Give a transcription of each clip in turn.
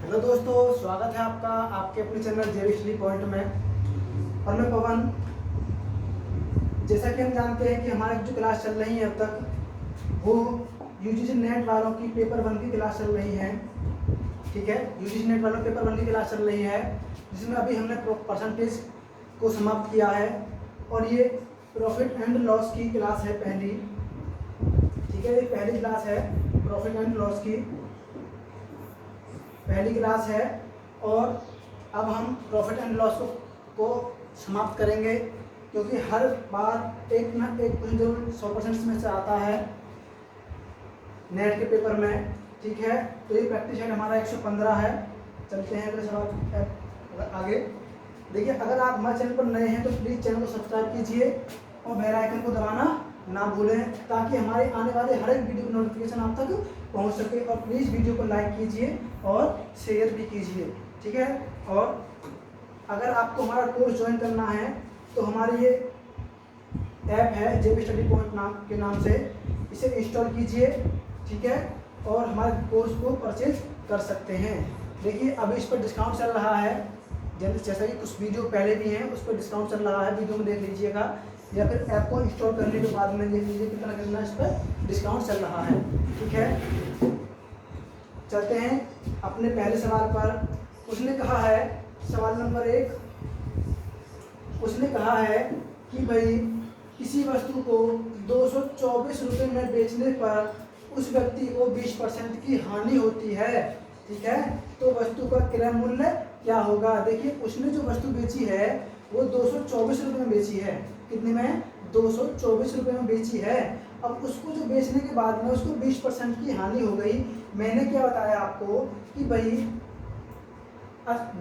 Hello दोस्तों, स्वागत है आपका आपके अपने चैनल जेबी स्टडी पॉइंट में। और मैं पवन। जैसा कि हम जानते हैं कि हमारी जो क्लास चल रही है अब तक वो यूजीसी नेट वालों की पेपर 1 की क्लास चल रही है। ठीक है, यूजीसी नेट वालों पेपर 1 की क्लास चल रही है, जिसमें अभी हमने परसेंटेज को समाप्त किया है। और ये प्रॉफिट एंड लॉस की क्लास है पहली। ठीक है, ये पहली क्लास है, प्रॉफिट एंड लॉस की पहली क्लास है। और अब हम प्रॉफिट एंड लॉस को समाप्त करेंगे, क्योंकि हर बार एक ना एक क्वेश्चन जरूर 100% में से आता है नेट के पेपर में। ठीक है, तो ये प्रैक्टिस सेट हमारा 115 है। चलते हैं अगले सवाल आगे। देखिए, अगर आप हमारे चैनल पर नए हैं तो प्लीज़ चैनल को सब्सक्राइब कीजिए और बेल आइकन को दबाना ना भूलें, ताकि हमारे आने वाले हर एक वीडियो की नोटिफिकेशन आप तक पहुंच सके। और प्लीज़ वीडियो को लाइक कीजिए और शेयर भी कीजिए। ठीक है, और अगर आपको हमारा कोर्स ज्वाइन करना है तो हमारी ये ऐप है जेबी स्टडी पॉइंट के नाम से, इसे इंस्टॉल कीजिए। ठीक है, और हमारे कोर्स को परचेज कर सकते हैं। देखिए, अभी इस पर डिस्काउंट चल रहा है, जैसा कि कुछ वीडियो पहले भी हैं उस पर डिस्काउंट चल रहा है, वीडियो में देख लीजिएगा, या फिर ऐप को इंस्टॉल करने के बाद में देख लीजिए कितना इस पर डिस्काउंट चल रहा है। ठीक है, चलते हैं अपने पहले सवाल पर। उसने कहा है, सवाल नंबर 1, उसने कहा है कि भाई किसी वस्तु को 224 रुपये में बेचने पर उस व्यक्ति को 20% की हानि होती है। ठीक है, तो वस्तु का क्रय मूल्य क्या होगा। देखिए, उसने जो वस्तु बेची है वो 224 रुपये में बेची है। कितने में? 224 रुपये में बेची है। अब उसको जो बेचने के बाद में उसको 20% की हानि हो गई। मैंने क्या बताया आपको कि भाई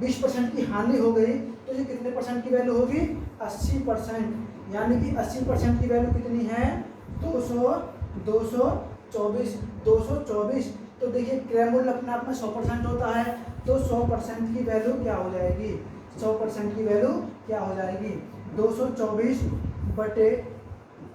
20% की हानि हो गई तो ये कितने परसेंट की वैल्यू होगी? 80%। यानी कि 80% की वैल्यू कितनी है? 224। तो देखिए, क्रय मूल्य अपने आप में 100% होता है, तो 100% की वैल्यू क्या हो जाएगी? 100% की वैल्यू क्या हो जाएगी? 224 बटे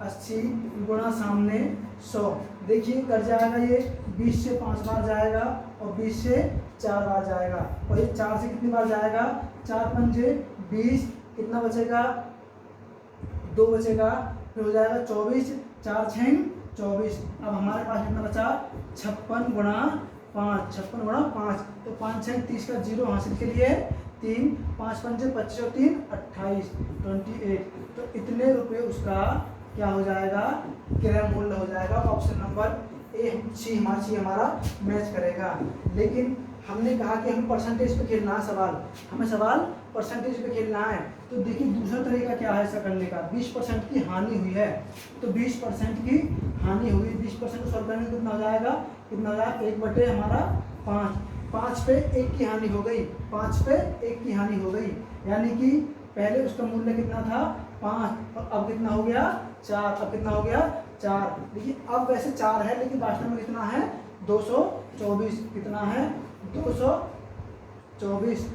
80 गुणा सामने 100। देखिए, कर जाएगा ये 20 से 5 बार जाएगा और 20 से 4 बार जाएगा, और ये 4 से कितनी बार जाएगा? 4 पंजे 20, कितना बचेगा? 2 बचेगा, फिर हो जाएगा 24, 4 छः 24। अब हमारे पास कितना बचा? 56 गुणा 5, 56 गुणा 5, तो 5 6 30 का 0 हासिल के लिए 3, 5 पंजे 25 और 3 28, 28। तो इतने रुपए उसका क्या हो जाएगा? क्रय मूल्य हो जाएगा। ऑप्शन नंबर ए सी हमारा मैच करेगा। लेकिन हमने कहा कि हमें परसेंटेज पे खेलना है सवाल, हमें सवाल परसेंटेज पे खेलना है। तो देखिए, दूसरा तरीका क्या है इसका करने का। 20% की हानि हुई है, तो 20% की हानि हुई, 20% को सॉल्व करने कितना हो जाएगा? कितना हो जाएगा? 1 बटे हमारा 5, 5 पे 1 की हानि हो गई, 5 पे 1 की हानि हो गई। यानी कि पहले उसका मूल्य कितना था? 5, और अब कितना हो गया? 4। अब कितना हो गया? 4। देखिए, अब वैसे 4 है, लेकिन वास्तव में कितना है? 224। कितना है? 224।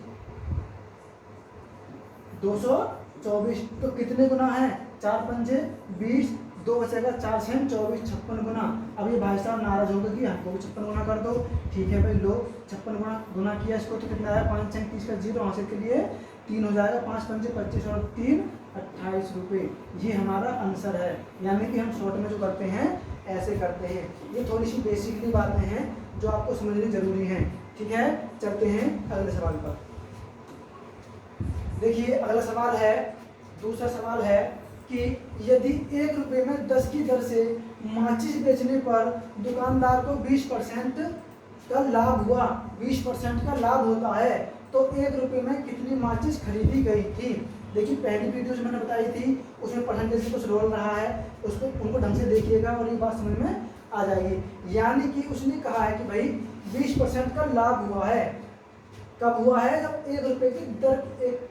224। तो कितने गुना है? 4 पंजे 20, 2 बचेगा, 4 6 24, 56 गुना। अब ये भाई साहब नाराज होगा कि हमको भी 56 गुना कर दो। ठीक है भाई, लो 56 गुना किया इसको, तो कितना है? 5 6 30 का 0 हासिल के लिए 3 हो जाएगा, 5 पंजे 25 और 3 28 रुपये। ये हमारा आंसर है। यानी कि हम शॉर्ट में जो करते हैं ऐसे करते हैं। ये थोड़ी सी बेसिकली बातें हैं जो आपको समझनी जरूरी हैं। ठीक है, चलते हैं अगले सवाल पर। देखिए, अगला सवाल है, दूसरा सवाल है कि यदि 1 रुपये में 10 की दर से माचिस बेचने पर दुकानदार को 20% का लाभ हुआ, 20% का लाभ होता है, तो 1 रुपये में कितनी माचिस खरीदी गई थी। देखिए, पहली वीडियो जो मैंने बताई थी उसमें परसेंटेज से कुछ रोल रहा है, उसको उनको ढंग से देखिएगा और ये बात समझ में आ जाएगी। यानी कि उसने कहा है कि भाई 20% का लाभ हुआ है। कब हुआ है? जब 1 रुपये की दर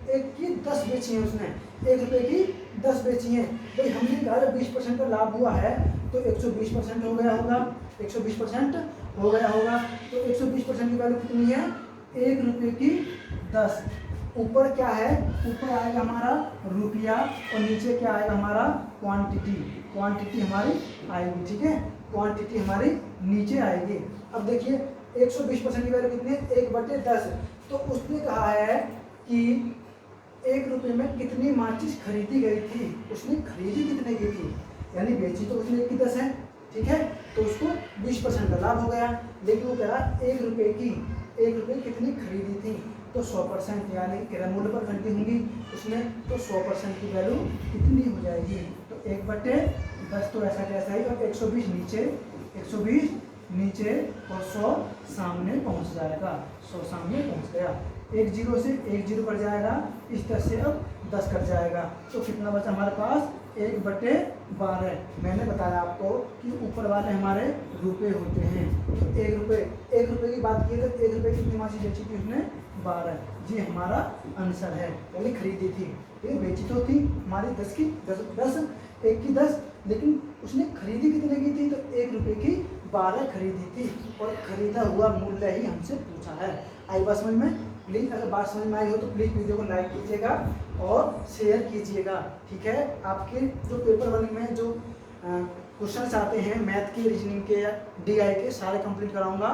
एक की 10 बेची है उसने, 1 रुपये की 10 बेची हैं। तो हमने कहा जब 20% का लाभ हुआ है तो 120% हो गया होगा, 120% हो गया होगा। तो 120% की वैल्यू कितनी है? 1 रुपये की 10। ऊपर क्या है? ऊपर आएगा हमारा रुपया और नीचे क्या आएगा? हमारा क्वांटिटी हमारी आएगी। ठीक है, क्वांटिटी हमारी नीचे आएगी। अब देखिए 120% की वैल्यू कितनी है, 1/10। तो उसने कहा है कि 1 रुपये में कितनी माचिस खरीदी गई थी, उसने खरीदी कितने की थी, यानी बेची तो उसने 1 की 10 है, ठीक है, तो उसको 20% का लाभ हो गया। लेकिन वो कह रहा 1 रुपये कितनी खरीदी थी, तो 100% यानी क्रय मूल्य पर घंटी होंगी उसमें, तो 100% की वैल्यू कितनी हो जाएगी, तो 1/10 तो ऐसा कैसा है, और 120 नीचे और 100 सामने पहुंच जाएगा, 100 सामने पहुंच गया। 1 0 से 1 0 कट जाएगा, इस 10 से अब 10 कट जाएगा, तो कितना बचा हमारे पास 1/12। मैंने बताया आपको कि ऊपर वाले हमारे रुपए होते हैं, तो 1 रुपये की बात की तो 1 रुपये की कितनी माचिस बेची थी उसने, 12। ये हमारा आंसर है, यानी खरीदी थी, ये बेची तो थी हमारी 10 की 10, 1 की 10, लेकिन उसने खरीदी कितने की थी, तो 1 रुपये की 12 खरीदी थी, और खरीदा हुआ मूल्य ही हमसे पूछा है। आई बात समझ में? प्लीज़ अगर बात समझ में आई हो तो प्लीज़ वीडियो को लाइक कीजिएगा और शेयर कीजिएगा, ठीक है। आपके जो पेपर 1 में जो क्वेश्चन आते हैं मैथ के, रीजनिंग के या DI के, सारे कंप्लीट कराऊंगा,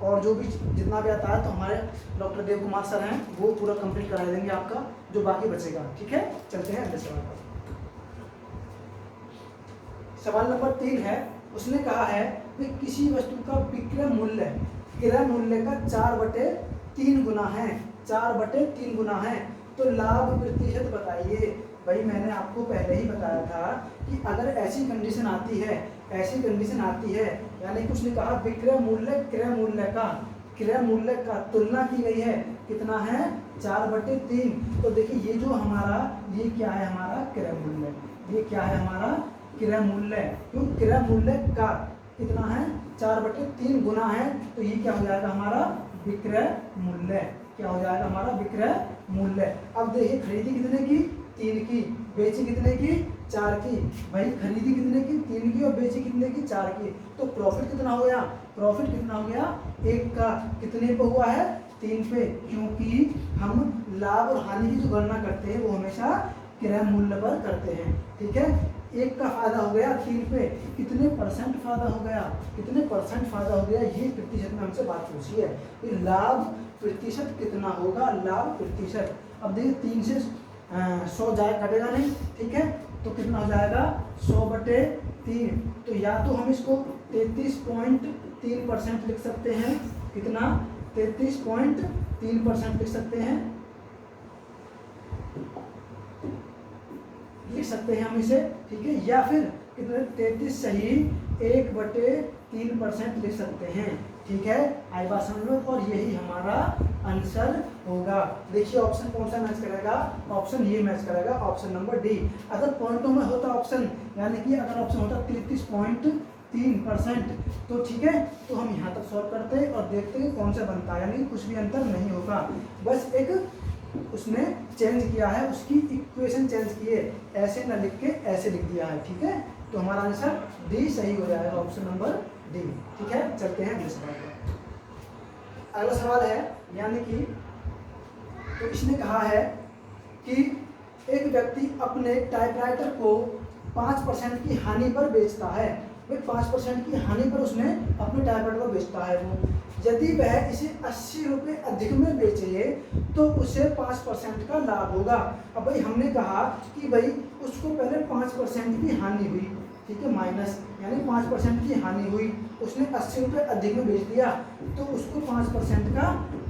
और जो भी जितना भी आता है तो हमारे डॉक्टर देव कुमार सर हैं वो पूरा कंप्लीट करा देंगे आपका, जो बाकी बचेगा, ठीक है। चलते हैं अगले सवाल पर। सवाल नंबर 3 है, उसने कहा है कि किसी वस्तु का विक्रय मूल्य क्रय मूल्य का 4/3 गुना है, 4/3 गुना है, तो लाभ प्रतिशत बताइए। भाई मैंने आपको पहले ही बताया था कि अगर ऐसी कंडीशन आती है यानी कि उसने कहा विक्रय मूल्य क्रय मूल्य का तुलना की गई है, कितना है 4/3। तो देखिए ये जो हमारा ये क्या है, हमारा क्रय मूल्य, ये क्या है हमारा क्रय मूल्य, क्यों क्रय मूल्य का कितना है 4/3 गुना है, तो ये क्या हो जाएगा हमारा विक्रय मूल्य, क्या हो जाएगा हमारा विक्रय मूल्य। अब देखिए खरीदी कितने की, 3 की, बेची कितने की, 4 की। भाई खरीदी कितने की, 3 की, और बेची कितने की, 4 की, तो प्रॉफिट कितना हो गया, 1 का, कितने पे हुआ है, 3 पे, क्योंकि हम लाभ और हानि की जो गणना करते हैं वो हमेशा क्रय मूल्य पर करते हैं, ठीक है। 1 का फायदा हो गया 3 पे, कितने % फायदा हो गया, ये प्रतिशत में हमसे बात पूछी है कि लाभ प्रतिशत कितना होगा, लाभ प्रतिशत। अब देखिए 3 से 100 जाए कटेगा नहीं, ठीक है, तो कितना हो जाएगा 100/3, तो या तो हम इसको 33.3% लिख सकते हैं, कितना 33.3% लिख सकते हैं हम इसे, ठीक है, या फिर कितने 33 सही 1/3% लिख सकते हैं, ठीक है। आई बात समझ लो, और यही हमारा आंसर होगा। देखिए ऑप्शन कौन सा मैच करेगा, ऑप्शन ये मैच करेगा, ऑप्शन नंबर डी। अगर पॉइंटों में होता ऑप्शन, यानी कि अगर ऑप्शन होता 33.3%, तो ठीक है, तो हम यहाँ तक सॉल्व करते और देखते हैं कौन सा बनता है, यानी कुछ भी अंतर नहीं होगा, बस एक उसने चेंज किया है, उसकी इक्वेशन चेंज की है, ऐसे न लिख के ऐसे लिख दिया है, ठीक है, तो हमारा आंसर डी सही हो जाएगा, ऑप्शन नंबर डी, ठीक है। चलते हैं अगले सवाल पर। अगला सवाल है, यानी कि तो इसने कहा है कि एक व्यक्ति अपने टाइपराइटर को 5% की हानि पर बेचता है, वे 5% की हानि पर उसने अपने टाइपराइटर को बेचता है वो, यदि वह इसे 80 रुपये अधिक में बेचे तो उसे 5% का लाभ होगा। अब भाई हमने कहा कि भाई उसको पहले 5% की हानि हुई, ठीक है, माइनस, यानी 5% की हानि हुई, उसने 80 रुपये अधिक में बेच दिया, तो उसको 5% का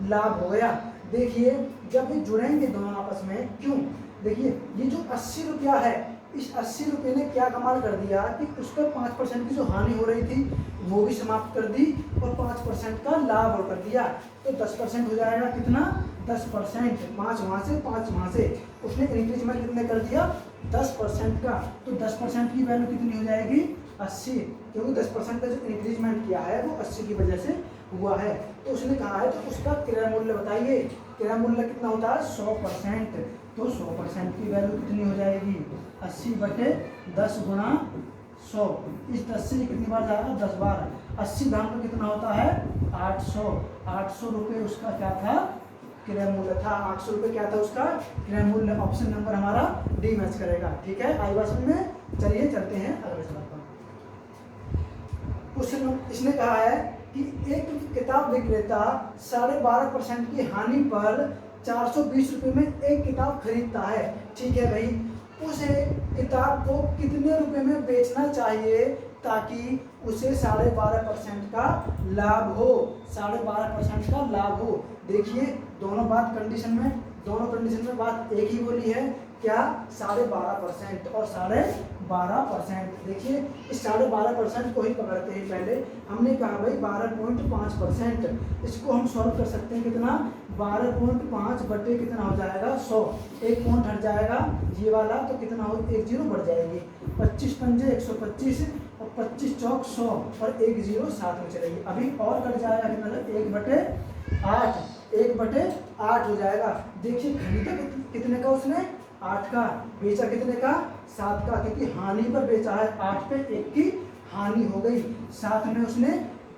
लाभ हो गया। देखिए जब ये जुड़ेंगे दोनों आपस में, क्यों, देखिए ये जो 80 रुपया है, इस 80 रुपये ने क्या कमाल कर दिया कि उस पर 5% की जो हानि हो रही थी वो भी समाप्त कर दी, और 5% का लाभ और कर दिया, तो 10% हो जाएगा, कितना 10%, 5 वहाँ से 5 वहाँ से, उसने इंक्रीजमेंट कितने कर दिया 10% का, तो 10% की वैल्यू कितनी हो जाएगी 80, क्योंकि 10% का जो इंक्रीजमेंट किया है वो 80 की वजह से हुआ है। तो उसने कहा है तो उसका क्रय मूल्य बताइए, क्रय मूल्य कितना होता है 100%, तो 100% की वैल्यू कितनी हो जाएगी 80/10 गुणा 100, इस 10 से कितनी बार जाएगा 10 बार, 80 दाम का कितना होता है 800 रुपये उसका क्या था क्रय मूल्य था, 800 रुपये क्या था उसका क्रय मूल्य। ऑप्शन नंबर हमारा डी मैच करेगा, ठीक है। आई बात में चलिए चलते हैं अगले सवाल पर। क्वेश्चन इसने कहा है कि एक किताब विक्रेता 12.5% की हानि पर 420 रुपये में एक किताब खरीदता है। ठीक है भाई, उसे किताब को कितने रुपए में बेचना चाहिए ताकि उसे 12.5% का लाभ हो, 12.5% का लाभ हो। देखिए दोनों कंडीशन में बात एक ही बोली है, क्या 12.5% और 12.5%। देखिए इस 12.5% को ही पकड़ते हैं। पहले हमने कहा भाई 12.5%, इसको हम सॉल्व कर सकते हैं कितना, 12.5 बटे कितना हो जाएगा 100, एक पॉइंट हट जाएगा ये वाला तो कितना हो, एक जीरो बढ़ जाएगी, 25 पंजे 125 और 25 चौक 100 और एक जीरो साथ में चलेगी। अभी और कट जाएगा कितना, 1/8 हो जाएगा। देखिए खरीदा कितने का उसने, 8 का, बेचा कितने का, 7 का, क्योंकि हानि पर बेचा है, 8 पे 1 की हानि हो गई, साथ में उसने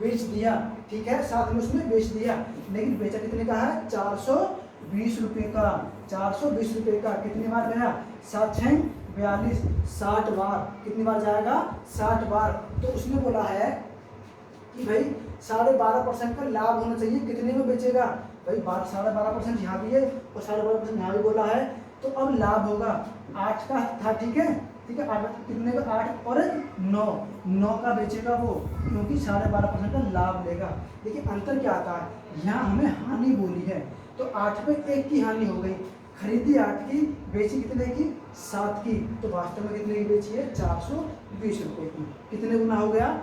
बेच दिया। ठीक है, साथ में उसने बेच दिया, लेकिन बेचा कितने का है, 420 रुपये का, 420 रुपये का। कितनी बार गया, 7 6 42, 60 बार। कितनी बार जाएगा, 60 बार। तो उसने बोला है कि भाई 12.5% का लाभ होना चाहिए, कितने में बेचेगा भाई, 12.5% यहाँ भी है और 12.5% यहाँ भी बोला है, तो अब लाभ होगा 8 का था। ठीक है, 8 कितने का, 8 और 9 का बेचेगा वो, क्योंकि 12.5% का लाभ लेगा। देखिए अंतर क्या आता है, यहाँ हमें हानि बोली है तो 8 पे 1 की हानि हो गई, खरीदी 8 की, बेची कितने की, 7 की, तो वास्तव में कितने की बेची है, 420 रुपये की। कितने गुना हो गया,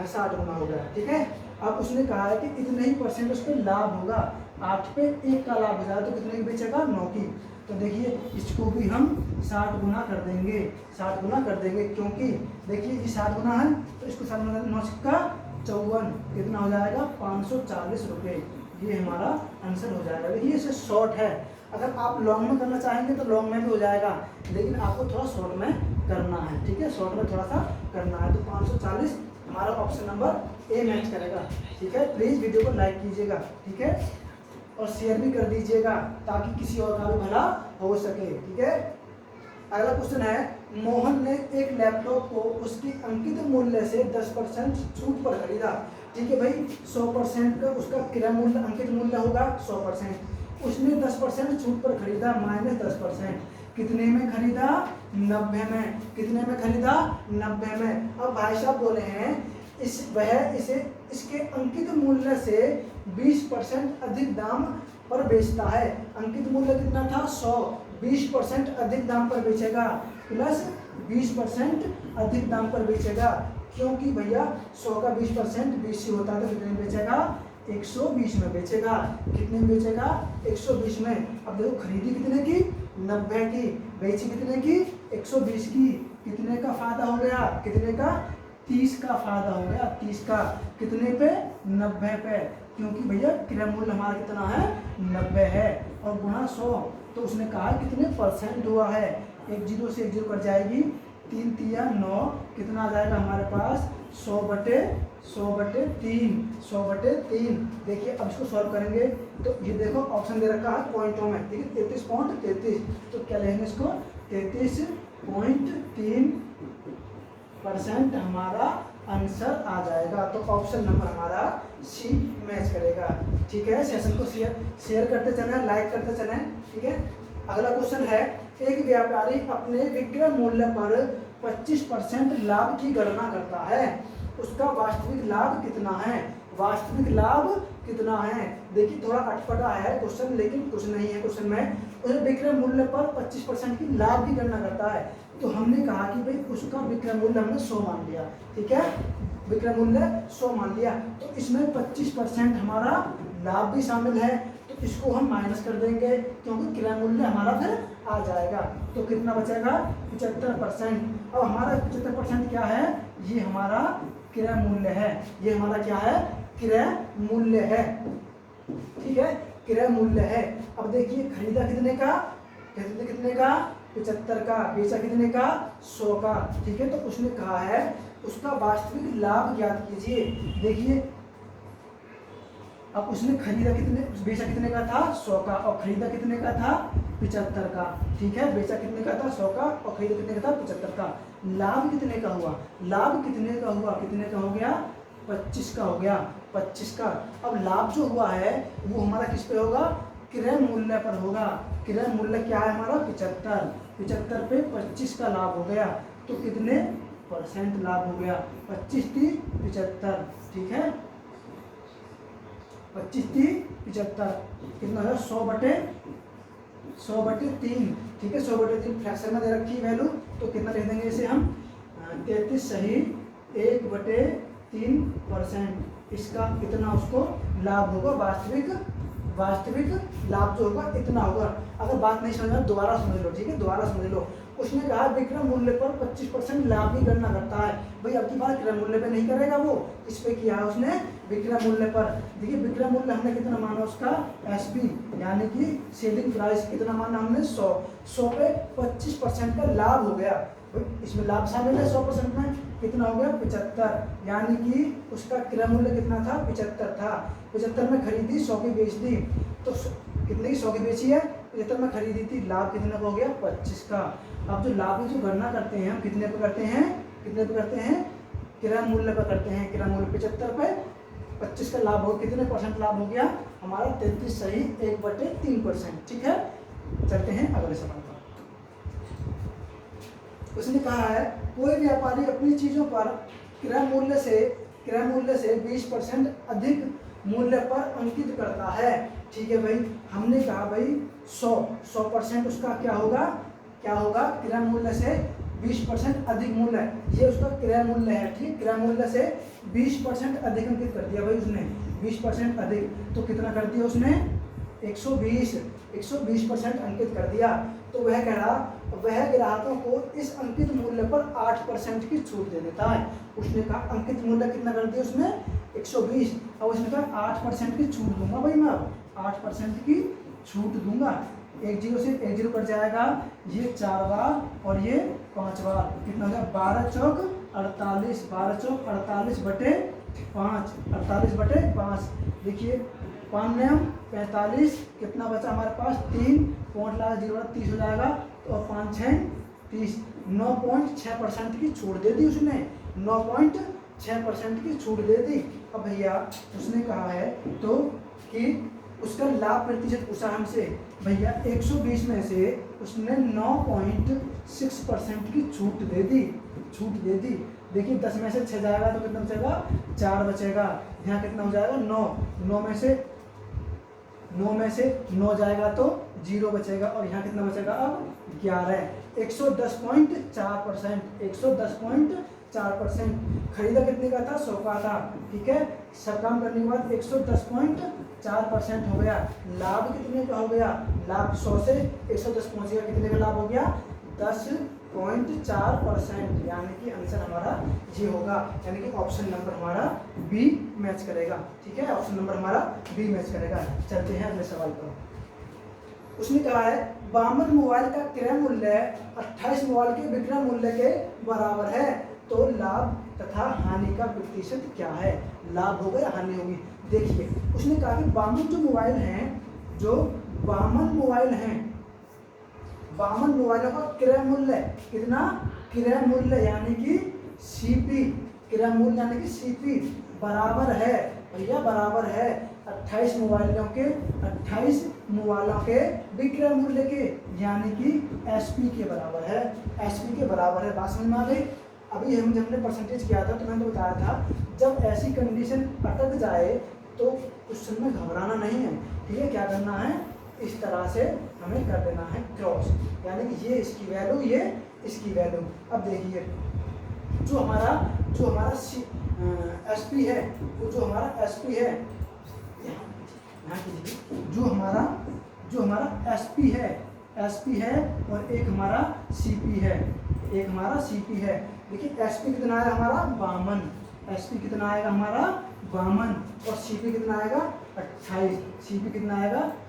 60 गुना हो गया। ठीक है, अब उसने कहा है कि इतने ही परसेंट उस पर लाभ होगा, 8 पे 1 का लाभ हो जाए तो कितने की बेचेगा, 9 की। तो देखिए इसको भी हम 60 गुना कर देंगे, 60 गुना कर देंगे, क्योंकि देखिए ये 60 गुना है तो इसको 7 गुना 9 का 54, कितना हो जाएगा, 540 रुपये। ये हमारा आंसर हो जाएगा। देखिए इसे शॉर्ट है, अगर आप लॉन्ग में करना चाहेंगे तो लॉन्ग में भी हो जाएगा, लेकिन आपको थोड़ा शॉर्ट में करना है। ठीक है, शॉर्ट में थोड़ा सा करना है, तो 540 हमारा ऑप्शन नंबर ए मैच करेगा। ठीक है, प्लीज़ वीडियो को लाइक कीजिएगा, ठीक है, और शेयर भी कर दीजिएगा ताकि किसी और का भी भला हो सके। ठीक है, अगला क्वेश्चन है, मोहन ने एक लैपटॉप को उसकी अंकित मूल्य से 10% छूट पर खरीदा। ठीक है भाई, 100% का उसका क्रय मूल्य, अंकित मूल्य होगा 100%, उसने 10% छूट पर खरीदा माइनस 10%, कितने में खरीदा, 90 में। कितने में खरीदा, 90 में। अब भाई साहब बोले हैं इसे इसके अंकित मूल्य से 20% अधिक दाम पर बेचता है। अंकित मूल्य कितना था, 100, 20% अधिक दाम पर बेचेगा, प्लस 20% अधिक दाम पर बेचेगा, क्योंकि भैया 100 का 20% 20 ही होता है, तो कितने में बेचेगा, 120 में बेचेगा। कितने में बेचेगा, 120 में। अब देखो खरीदी कितने की, 90 की, बेची कितने की, 120 की, कितने का फायदा हो गया, कितने का, 30 का फायदा हो गया, 30 का, कितने पे, 90 पे, क्योंकि भैया क्रय मूल्य हमारा कितना है, 90 है, और गुणा 100, तो उसने कहा कितने परसेंट हुआ है, एक जीरो से एक जीरो कट जाएगी, 3 तिया 9, कितना आ जाएगा हमारे पास, 100 बटे 3। देखिए अब इसको सॉल्व करेंगे तो ये देखो ऑप्शन दे रखा है पॉइंटों में, ठीक है, 33.33, तो क्या लेंगे इसको, 33.3% हमारा आंसर आ जाएगा। तो ऑप्शन नंबर हमारा सी मैच करेगा। ठीक है, सेशन को शेयर करते चलें, लाइक करते चलें। ठीक है, अगला क्वेश्चन है, एक व्यापारी अपने विक्रय मूल्य पर 25% लाभ की गणना करता है, उसका वास्तविक लाभ कितना है, वास्तविक लाभ कितना है। देखिए थोड़ा अटपटा है क्वेश्चन, लेकिन कुछ नहीं है क्वेश्चन में, उसे विक्रय मूल्य पर 25% की लाभ की गणना करता है, तो हमने कहा कि भाई उसका विक्रय मूल्य हमने 100 मान लिया। ठीक है, विक्रय मूल्य 100 मान लिया, तो इसमें 25% हमारा लाभ भी शामिल है, तो इसको हम माइनस कर देंगे, क्योंकि क्रय मूल्य हमारा फिर आ जाएगा, तो कितना बचेगा, 75%। अब हमारा 75% क्या है, ये हमारा क्रय मूल्य है, ये हमारा क्या है, क्रय मूल्य है। ठीक है, क्रय मूल्य है। अब देखिए खरीदा कितने का, 75 का, बेचा कितने का, 100 का। ठीक है, तो उसने कहा है उसका वास्तविक लाभ ज्ञात कीजिए। देखिए अब उसने खरीदा कितने, बेचा कितने का था, 100 का, और खरीदा कितने का था, 75 का। ठीक है, बेचा कितने का था, 100 का, और खरीदा कितने का था, 75 का। लाभ कितने का हुआ, लाभ कितने का हुआ, कितने का हो गया, 25 का हो गया, 25 का। अब लाभ जो हुआ है वो हमारा किस पे होगा, क्रय मूल्य पर होगा। क्रय मूल्य क्या है हमारा 75, 75 पे 25 का लाभ हो गया, तो कितने परसेंट लाभ हो गया, 25 30 75, ठीक है 25 30 75 कितना होगा 100/3, ठीक है 100/3 फ्रैक्शन में दे रखी है वैल्यू, तो कितना लिख देंगे इसे हम 33 सही 1/3%। इसका कितना उसको लाभ होगा, वास्तविक लाभ जो होगा इतना होगा। अगर बात नहीं समझ में दोबारा समझ लो, ठीक है दोबारा समझ लो। उसने कहा विक्रय मूल्य पर 25% लाभ की गणना करता है। भाई अब की बार क्रय मूल्य पे नहीं करेगा वो, इस पे किया है उसने विक्रय मूल्य पर। देखिए विक्रय मूल्य हमने कितना माना उसका एसपी, यानी कि सेलिंग प्राइस कितना माना हमने 100 पे 25% का लाभ हो गया। इसमें लाभ शामिल है 100% में, कितना हो गया 75, यानी कि उसका क्रय मूल्य कितना था 75 था। 75 में खरीदी 100 की बेच दी, तो कितने की 100 की बेची है 75 में खरीदी थी, लाभ कितने का हो गया 25 का। अब जो लाभ की जो गणना करते हैं हम कितने पे करते हैं, क्रय मूल्य पर करते हैं। क्रय मूल्य 75 पे 25 का लाभ हो, कितने परसेंट लाभ हो गया हमारा 33 सही 1/3%, ठीक है। चलते हैं अगले सवाल पर। उसने कहा है कोई व्यापारी अपनी चीजों पर क्रय मूल्य से 20% अधिक मूल्य पर अंकित करता है, ठीक है भाई। हमने कहा भाई 100% उसका क्या होगा क्रय मूल्य से 20% अधिक मूल्य है, ये उसका क्रय मूल्य है, ठीक। क्रय मूल्य से 20% अधिक अंकित कर दिया भाई उसने, 20% अधिक, तो कितना कर दिया उसने 120% अंकित कर दिया। तो वह कह रहा वह ग्राहकों को इस अंकित मूल्य पर 8% की छूट दे देता है। उसने कहा अंकित मूल्य कितना कर दिया उसने 120, अब उसने कहा 8% की छूट दूंगा भाई मैं, अब 8% की छूट दूंगा। 1 0 से 1 0 कट जाएगा, ये 4 बार और ये 5 बार, कितना हो गया 12 चौक 48, 12 चौक 48/5, 48/5। देखिए 5 9 45, कितना बचा हमारे पास 3, 5 हो जाएगा, तो 5 6 30, 9.6% की छूट दे दी उसने, 9.6% की छूट दे दी। अब भैया उसने कहा है तो कि उसका लाभ प्रतिशत पूछा हमसे, भैया 120 में से उसने 9.6% की छूट दे दी। देखिए 10 में से 6 जाएगा तो कितना बचेगा 4 बचेगा, यहाँ कितना हो जाएगा 9 में से 9 जाएगा तो 0 बचेगा, और यहाँ कितना बचेगा अब 11, 110.4%। खरीदा कितने का था 100 का था, ठीक है। सब काम करने के बाद 110.4% हो गया। लाभ कितने का हो गया, लाभ 100 से 110 पहुंच गया, कितने का लाभ हो गया 10.4%, यानी कि आंसर हमारा ये होगा, यानी कि ऑप्शन नंबर हमारा बी मैच करेगा, ठीक है। ऑप्शन नंबर हमारा बी मैच करेगा। चलते हैं अगले सवाल पर। उसने कहा है 52 मोबाइल का क्रय मूल्य 28 मोबाइल के विक्रय मूल्य के बराबर है, तो लाभ तथा हानि का प्रतिशत क्या है। लाभ होगा या हानि होगी। देखिए उसने कहा कि 52 जो मोबाइल हैं, 52 मोबाइलों का क्रय मूल्य कितना, क्रय मूल्य यानी कि सीपी, क्रय मूल्य यानी कि सीपी बराबर है भैया, बराबर है 28 मोबाइलों के विक्रय मूल्य के, यानी कि एसपी के बराबर है, बात समझ में आ गई। अभी हमने परसेंटेज किया था तो मैंने तो बताया था जब ऐसी कंडीशन अटक जाए तो क्वेश्चन में घबराना नहीं है, ठीक है। क्या करना है, इस तरह से हमें कर देना है क्रॉस, यानी कि ये इसकी वैल्यू, ये इसकी वैल्यू। अब देखिए जो हमारा एसपी है, जो हमारा एसपी है और एक हमारा सीपी है, देखिए एसपी कितना आएगा हमारा 52, एसपी कितना आएगा हमारा 52 और सीपी कितना आएगा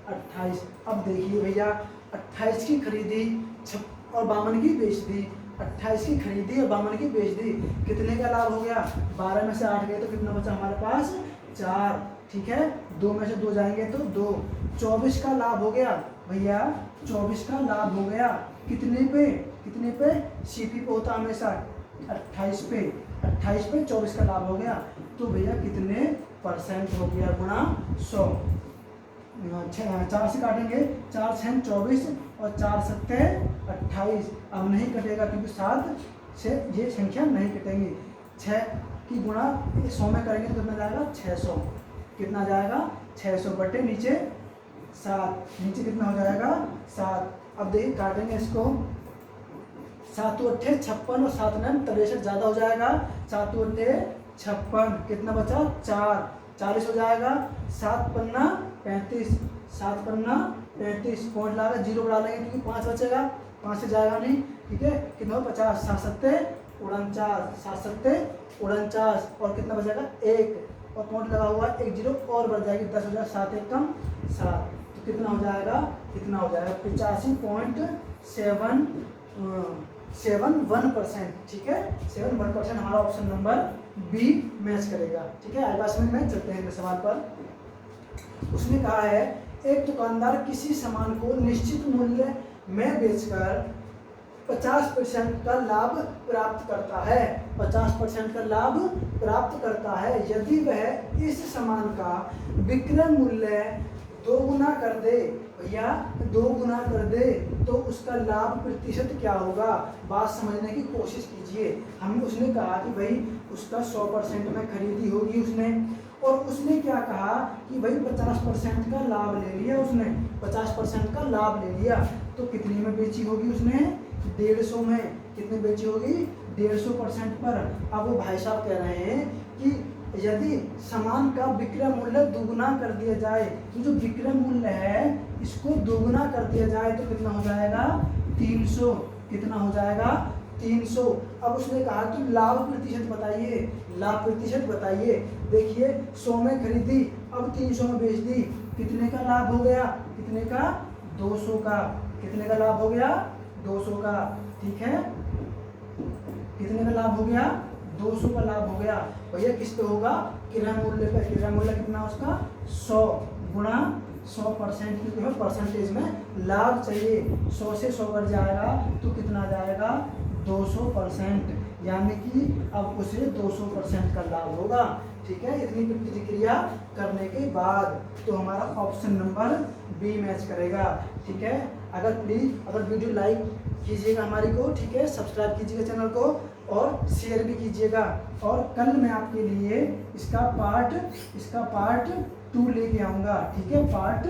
28, अब देखिए भैया 28 की खरीदी और 52 की बेच दी, 28 की खरीदी और 52 की बेच दी, कितने का लाभ हो गया 12 में से 8 गए तो कितना बचा हमारे पास 4, ठीक है। 2 में से 2 जाएंगे तो 2, 24 का लाभ हो गया भैया, 24 का लाभ हो गया, कितने पे सीपी पे होता हमेशा 28 पे 24 का लाभ हो गया। तो भैया कितने परसेंट हो गया गुणा 100। 4 से काटेंगे, 4 6 24 और 4 7 28। अब नहीं कटेगा क्योंकि 7 से ये संख्या नहीं कटेंगी। 6 की गुणा 100 में करेंगे तो कितना जाएगा 600। कितना जाएगा 600 बटे नीचे 7, नीचे कितना हो जाएगा 7। अब देखिए काटेंगे इसको, 7 अट्ठे 56 और 7 9 63 ज़्यादा हो जाएगा। 7 अट्ठे 56, कितना बचा 4, 40 हो जाएगा। 7 पन्ना 35, 7 पन्ना 35, पॉइंट लगा 0 बढ़ा लेंगे क्योंकि 5 बचेगा, 5 से जाएगा नहीं, ठीक है। कितना हो 50, 7 7 49, 7 7 49 और कितना बचेगा 1 और पॉइंट लगा हुआ 1 0 और बढ़ जाएगी 10 हो जाएगा, 7 1 कम 7, तो कितना हो जाएगा, कितना हो जाएगा 85.71%, ठीक है। 71% हमारा ऑप्शन नंबर बी मैच करेगा, ठीक है। आई बात में चलते हैं सवाल पर। उसने कहा है एक दुकानदार किसी सामान को निश्चित मूल्य में बेचकर 50% का लाभ प्राप्त करता है, 50% का लाभ प्राप्त करता है। यदि वह इस सामान का विक्रय मूल्य 2 गुना कर दे, भैया 2 गुना कर दे तो उसका लाभ प्रतिशत क्या होगा, बात समझने की कोशिश कीजिए। हमें उसने कहा कि भाई उसका 100% में खरीदी होगी उसने, और उसने क्या कहा कि भाई 50% का लाभ ले लिया उसने, 50% का लाभ ले लिया तो कितनी में बेची होगी उसने, 150 में। कितने बेची होगी 150% पर। अब वो भाई साहब कह रहे हैं कि यदि सामान का विक्रय मूल्य दुगुना कर दिया जाए, तो जो विक्रय मूल्य है इसको दुगुना कर दिया जाए तो कितना हो जाएगा 300, कितना हो जाएगा 300। अब उसने कहा कि लाभ प्रतिशत बताइए, लाभ प्रतिशत बताइए। देखिए 100 में खरीदी, अब 300 में बेच दी, कितने का लाभ हो गया, कितने का 200 का, कितने का लाभ हो गया 200 का, ठीक है। कितने का लाभ हो गया 200 का लाभ हो गया। भैया किस पे होगा, क्रय मूल्य पे। क्रय मूल्य कितना उसका 100 गुणा 100%, क्योंकि हमें परसेंटेज में लाभ चाहिए। 100 से 100 कट जाएगा तो कितना जाएगा 200%, यानी कि अब उसे 200% का लाभ होगा, ठीक है। इतनी प्रतिक्रिया करने के बाद तो हमारा ऑप्शन नंबर बी मैच करेगा, ठीक है। अगर वीडियो लाइक कीजिएगा हमारी को, ठीक है, सब्सक्राइब कीजिएगा चैनल को और शेयर भी कीजिएगा। और कल मैं आपके लिए इसका पार्ट 2 लेके आऊँगा, ठीक है, पार्ट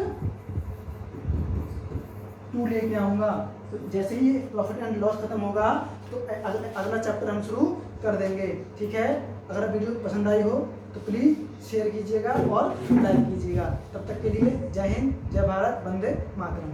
2 लेके आऊँगा। तो जैसे ही प्रॉफिट एंड लॉस खत्म होगा तो अगला चैप्टर हम शुरू कर देंगे, ठीक है। अगर वीडियो पसंद आई हो तो प्लीज़ शेयर कीजिएगा और लाइक कीजिएगा। तब तक के लिए जय हिंद, जय भारत, वंदे मातरम।